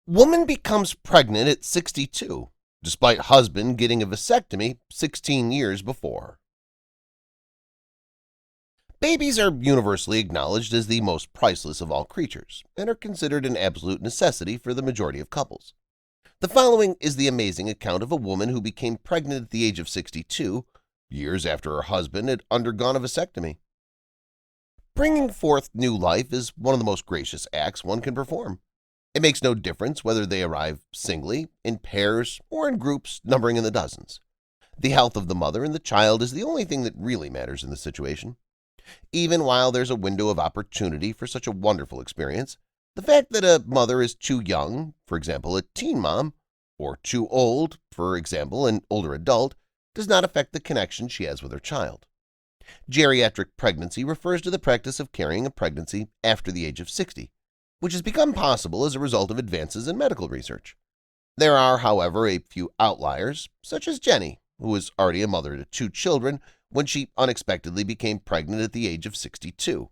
Woman becomes pregnant at 62, despite husband getting a vasectomy 16 years before. Babies are universally acknowledged as the most priceless of all creatures and are considered an absolute necessity for the majority of couples. The following is the amazing account of a woman who became pregnant at the age of 62, years after her husband had undergone a vasectomy. Bringing forth new life is one of the most gracious acts one can perform. It makes no difference whether they arrive singly, in pairs, or in groups numbering in the dozens. The health of the mother and the child is the only thing that really matters in this situation. Even while there's a window of opportunity for such a wonderful experience, the fact that a mother is too young, for example, a teen mom, or too old, for example, an older adult, does not affect the connection she has with her child. Geriatric pregnancy refers to the practice of carrying a pregnancy after the age of 60, which has become possible as a result of advances in medical research. There are, however, a few outliers, such as Jenny, who was already a mother to 2 children when she unexpectedly became pregnant at the age of 62.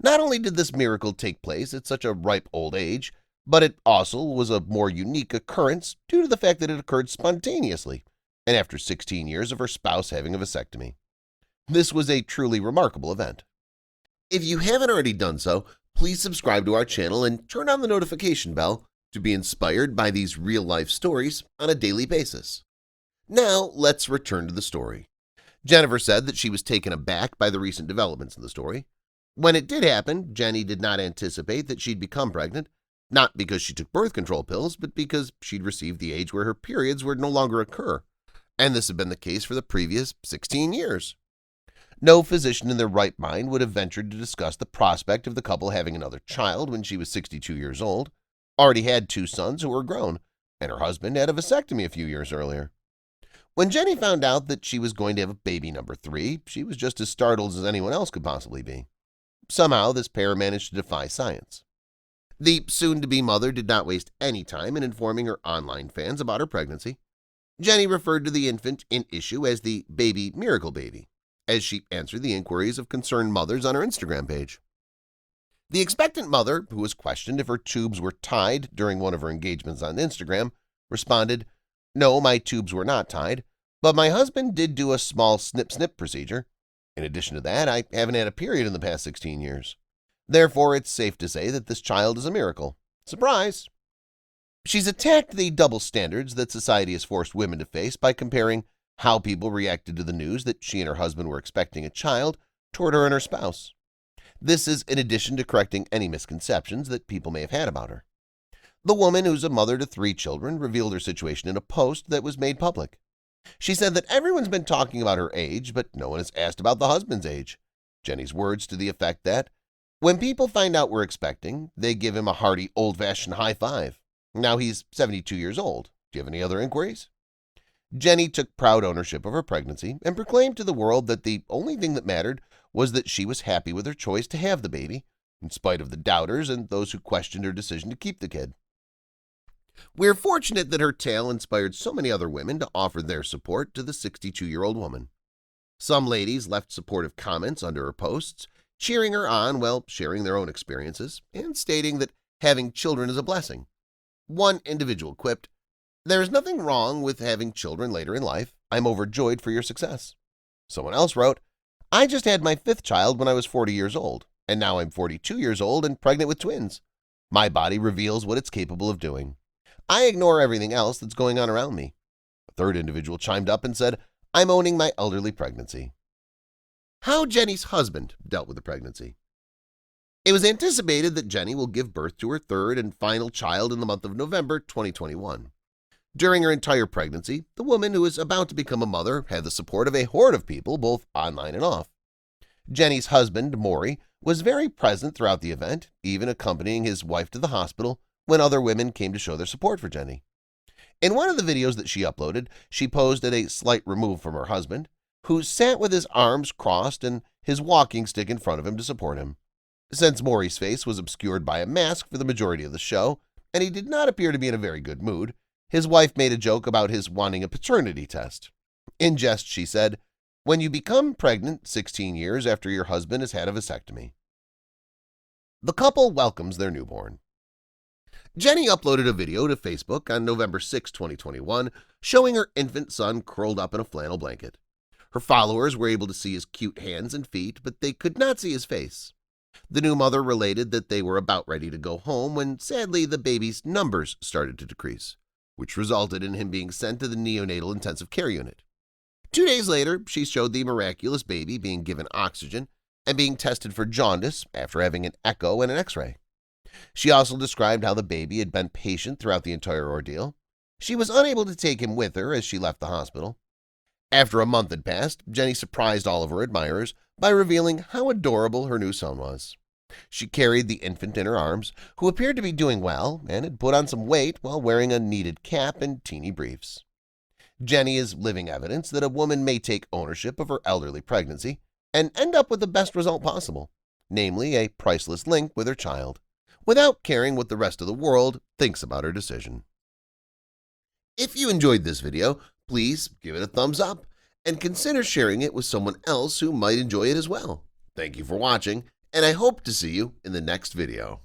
Not only did this miracle take place at such a ripe old age, but it also was a more unique occurrence due to the fact that it occurred spontaneously and after 16 years of her spouse having a vasectomy. This was a truly remarkable event. If you haven't already done so, please subscribe to our channel and turn on the notification bell to be inspired by these real-life stories on a daily basis. Now, let's return to the story. Jennifer said that she was taken aback by the recent developments in the story. When it did happen, Jenny did not anticipate that she'd become pregnant, not because she took birth control pills, but because she'd received the age where her periods would no longer occur, and this had been the case for the previous 16 years. No physician in their right mind would have ventured to discuss the prospect of the couple having another child when she was 62 years old, already had 2 sons who were grown, and her husband had a vasectomy a few years earlier. When Jenny found out that she was going to have a baby number 3, she was just as startled as anyone else could possibly be. Somehow, this pair managed to defy science. The soon-to-be mother did not waste any time in informing her online fans about her pregnancy. Jenny referred to the infant in issue as the baby miracle baby, as she answered the inquiries of concerned mothers on her Instagram page. The expectant mother, who was questioned if her tubes were tied during one of her engagements on Instagram, responded, "No, my tubes were not tied, but my husband did do a small snip-snip procedure. In addition to that, I haven't had a period in the past 16 years. Therefore, it's safe to say that this child is a miracle. Surprise!" She's attacked the double standards that society has forced women to face by comparing how people reacted to the news that she and her husband were expecting a child toward her and her spouse. This is in addition to correcting any misconceptions that people may have had about her. The woman, who's a mother to 3 children, revealed her situation in a post that was made public. She said that everyone's been talking about her age, but no one has asked about the husband's age. Jenny's words to the effect that, "When people find out we're expecting, they give him a hearty old-fashioned high five. Now he's 72 years old. Do you have any other inquiries?" Jenny took proud ownership of her pregnancy and proclaimed to the world that the only thing that mattered was that she was happy with her choice to have the baby, in spite of the doubters and those who questioned her decision to keep the kid. We're fortunate that her tale inspired so many other women to offer their support to the 62-year-old woman. Some ladies left supportive comments under her posts, cheering her on while sharing their own experiences and stating that having children is a blessing. One individual quipped, "There is nothing wrong with having children later in life. I'm overjoyed for your success." Someone else wrote, "I just had my 5th child when I was 40 years old, and now I'm 42 years old and pregnant with twins. My body reveals what it's capable of doing. I ignore everything else that's going on around me." A third individual chimed up and said, "I'm owning my elderly pregnancy." How Jenny's husband dealt with the pregnancy. It was anticipated that Jenny will give birth to her 3rd and final child in the month of November 2021. During her entire pregnancy, the woman who is about to become a mother had the support of a horde of people, both online and off. Jenny's husband, Maury, was very present throughout the event, even accompanying his wife to the hospital when other women came to show their support for Jenny. In one of the videos that she uploaded, she posed at a slight remove from her husband, who sat with his arms crossed and his walking stick in front of him to support him. Since Maury's face was obscured by a mask for the majority of the show, and he did not appear to be in a very good mood, his wife made a joke about his wanting a paternity test. In jest, she said, "When you become pregnant 16 years after your husband has had a vasectomy." The couple welcomes their newborn. Jenny uploaded a video to Facebook on November 6, 2021, showing her infant son curled up in a flannel blanket. Her followers were able to see his cute hands and feet, but they could not see his face. The new mother related that they were about ready to go home when, sadly, the baby's numbers started to decrease, which resulted in him being sent to the neonatal intensive care unit. 2 days later, she showed the miraculous baby being given oxygen and being tested for jaundice after having an echo and an x-ray. She also described how the baby had been patient throughout the entire ordeal. She was unable to take him with her as she left the hospital. After a month had passed, Jenny surprised all of her admirers by revealing how adorable her new son was. She carried the infant in her arms, who appeared to be doing well and had put on some weight while wearing a needed cap and teeny briefs. Jenny is living evidence that a woman may take ownership of her elderly pregnancy and end up with the best result possible, namely a priceless link with her child, without caring what the rest of the world thinks about her decision. If you enjoyed this video, please give it a thumbs up and consider sharing it with someone else who might enjoy it as well. Thank you for watching, and I hope to see you in the next video.